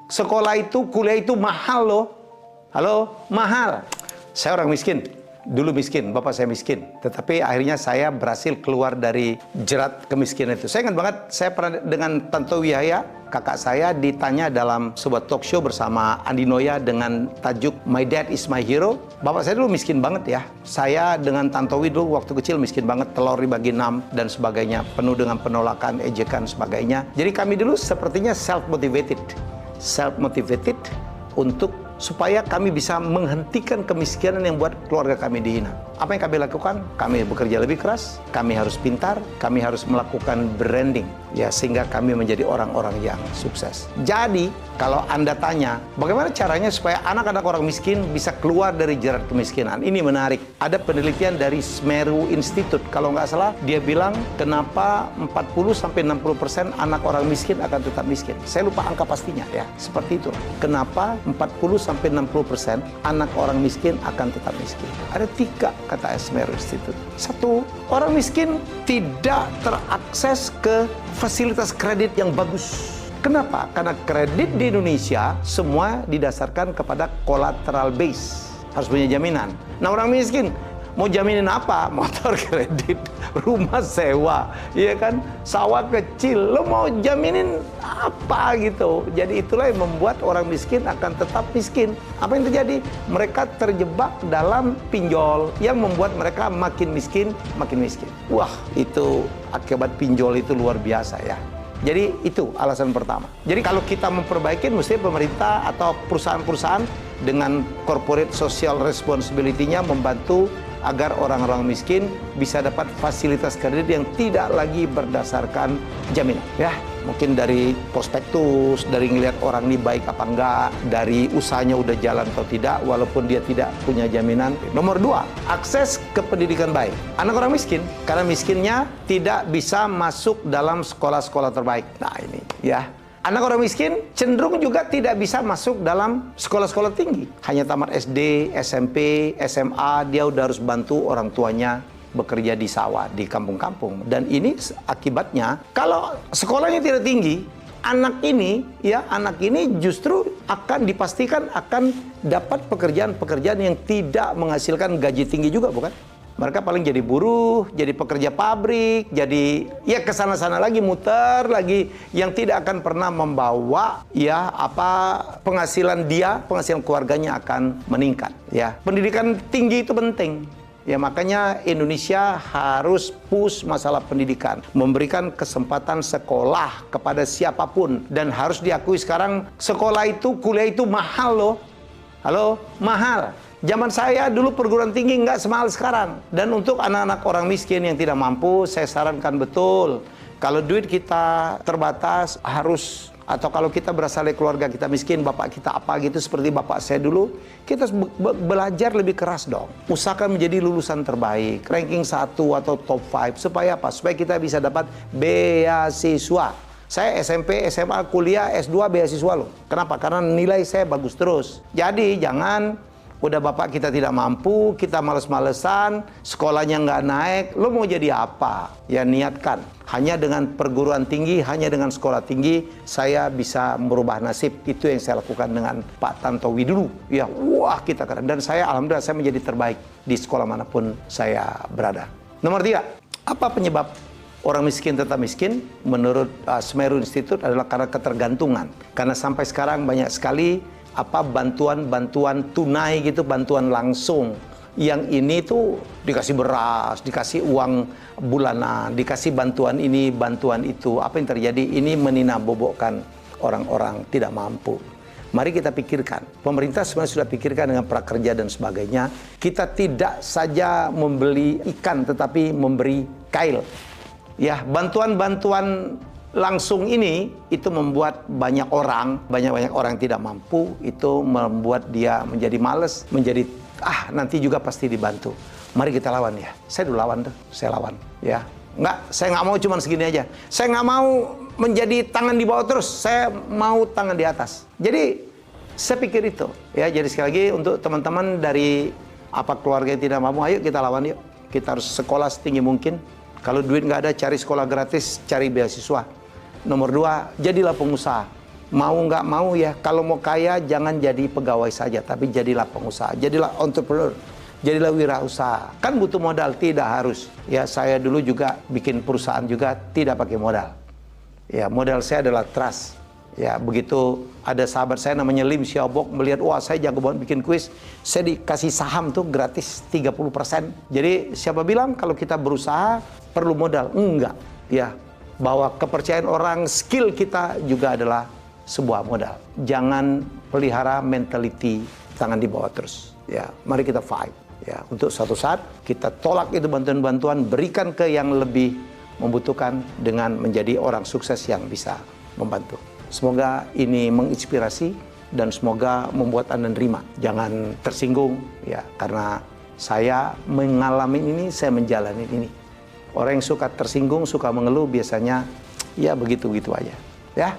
Sekolah itu, kuliah itu mahal loh. Halo, mahal. Saya orang miskin. Dulu miskin, bapak saya miskin. Tetapi akhirnya saya berhasil keluar dari jerat kemiskinan itu. Saya ingat banget, saya pernah dengan Tanto Wihaya, kakak saya, ditanya dalam sebuah talk show bersama Andi Noya dengan tajuk My Dad is My Hero. Bapak saya dulu miskin banget ya. Saya dengan Tantowi dulu waktu kecil miskin banget, telur dibagi 6 dan sebagainya. Penuh dengan penolakan, ejekan, sebagainya. Jadi kami dulu sepertinya self-motivated. Self-motivated untuk supaya kami bisa menghentikan kemiskinan yang buat keluarga kami dihina. Apa yang kami lakukan? Kami bekerja lebih keras, kami harus pintar, kami harus melakukan branding, ya, sehingga kami menjadi orang-orang yang sukses. Jadi, kalau Anda tanya, bagaimana caranya supaya anak-anak orang miskin bisa keluar dari jerat kemiskinan? Ini menarik. Ada penelitian dari Semeru Institute, kalau nggak salah, dia bilang kenapa 40-60% anak orang miskin akan tetap miskin. Saya lupa angka pastinya ya, seperti itu. Kenapa 40-60% anak orang miskin akan tetap miskin? Ada 3 kata Semeru Institute. 1, orang miskin tidak terakses ke fasilitas kredit yang bagus. Kenapa? Karena kredit di Indonesia semua didasarkan kepada collateral base. Harus punya jaminan. Nah, orang miskin mau jaminin apa? Motor kredit, rumah sewa, ya kan? Sawah kecil, lo mau jaminin apa gitu? Jadi itulah yang membuat orang miskin akan tetap miskin. Apa yang terjadi? Mereka terjebak dalam pinjol yang membuat mereka makin miskin, makin miskin. Wah, itu akibat pinjol itu luar biasa ya. Jadi itu alasan pertama. Jadi kalau kita memperbaiki, mesti pemerintah atau perusahaan-perusahaan dengan corporate social responsibility-nya membantu agar orang-orang miskin bisa dapat fasilitas kredit yang tidak lagi berdasarkan jaminan. Ya, mungkin dari prospektus, dari ngelihat orang ini baik apa enggak, dari usahanya udah jalan atau tidak, walaupun dia tidak punya jaminan. Nomor 2, akses ke pendidikan baik. Anak orang miskin, karena miskinnya tidak bisa masuk dalam sekolah-sekolah terbaik. Nah ini, ya. Anak orang miskin cenderung juga tidak bisa masuk dalam sekolah-sekolah tinggi. Hanya tamat SD, SMP, SMA, dia udah harus bantu orang tuanya bekerja di sawah, di kampung-kampung. Dan ini akibatnya, kalau sekolahnya tidak tinggi, anak ini justru akan dipastikan akan dapat pekerjaan-pekerjaan yang tidak menghasilkan gaji tinggi juga, bukan? Mereka paling jadi buruh, jadi pekerja pabrik, jadi ya kesana-sana lagi, muter lagi, yang tidak akan pernah membawa ya penghasilan keluarganya akan meningkat. Ya, pendidikan tinggi itu penting. Ya, makanya Indonesia harus push masalah pendidikan, memberikan kesempatan sekolah kepada siapapun, dan harus diakui sekarang sekolah itu, kuliah itu mahal loh. Halo, mahal. Zaman saya dulu perguruan tinggi nggak semahal sekarang. Dan untuk anak-anak orang miskin yang tidak mampu, saya sarankan betul, kalau duit kita terbatas harus, atau kalau kita berasal dari keluarga kita miskin, bapak kita apa gitu seperti bapak saya dulu, kita harus belajar lebih keras dong. Usahakan menjadi lulusan terbaik, ranking 1 atau top 5, supaya apa? Supaya kita bisa dapat beasiswa. Saya SMP, SMA, kuliah, S2 beasiswa loh. Kenapa? Karena nilai saya bagus terus. Jadi jangan udah bapak kita tidak mampu, kita males-malesan, sekolahnya nggak naik, lo mau jadi apa? Ya niatkan, hanya dengan perguruan tinggi, hanya dengan sekolah tinggi, saya bisa merubah nasib. Itu yang saya lakukan dengan Pak Tantowi dulu. Ya, wah kita keren. Dan saya, alhamdulillah, saya menjadi terbaik di sekolah manapun saya berada. Nomor 3, apa penyebab orang miskin tetap miskin? Menurut Semeru Institute adalah karena ketergantungan. Karena sampai sekarang banyak sekali bantuan-bantuan tunai gitu, bantuan langsung. Yang ini tuh dikasih beras, dikasih uang bulanan, dikasih bantuan ini, bantuan itu. Apa yang terjadi? Ini meninabobokkan orang-orang tidak mampu. Mari kita pikirkan. Pemerintah sebenarnya sudah pikirkan dengan prakerja dan sebagainya. Kita tidak saja membeli ikan, tetapi memberi kail. Ya, bantuan-bantuan langsung ini itu membuat banyak orang yang tidak mampu, itu membuat dia menjadi males, menjadi nanti juga pasti dibantu. Mari kita lawan ya. Saya dulu lawan tuh, saya lawan ya. Saya nggak mau cuma segini aja. Saya nggak mau menjadi tangan di bawah terus. Saya mau tangan di atas. Jadi saya pikir itu ya. Jadi sekali lagi untuk teman-teman dari keluarga yang tidak mampu, ayo kita lawan yuk. Kita harus sekolah setinggi mungkin. Kalau duit nggak ada, cari sekolah gratis, cari beasiswa. Nomor 2, jadilah pengusaha. mau nggak mau ya, kalau mau kaya jangan jadi pegawai saja, tapi jadilah pengusaha, jadilah entrepreneur, jadilah wirausaha. Kan butuh modal, tidak harus. Ya, saya dulu juga bikin perusahaan juga tidak pakai modal. Ya, modal saya adalah trust. Ya, begitu ada sahabat saya namanya Lim Xiaobok melihat, wah saya jago banget bikin kuis, saya dikasih saham tuh gratis 30%. Jadi siapa bilang kalau kita berusaha perlu modal? Enggak. Ya, bahwa kepercayaan orang, skill kita juga adalah sebuah modal. Jangan pelihara mentality tangan di bawah terus. Ya, mari kita fight. Ya, untuk suatu saat kita tolak itu bantuan-bantuan, berikan ke yang lebih membutuhkan dengan menjadi orang sukses yang bisa membantu. Semoga ini menginspirasi dan semoga membuat Anda nerima. Jangan tersinggung ya, karena saya mengalami ini, saya menjalani ini. Orang yang suka tersinggung, suka mengeluh biasanya ya begitu-gitu aja. Ya.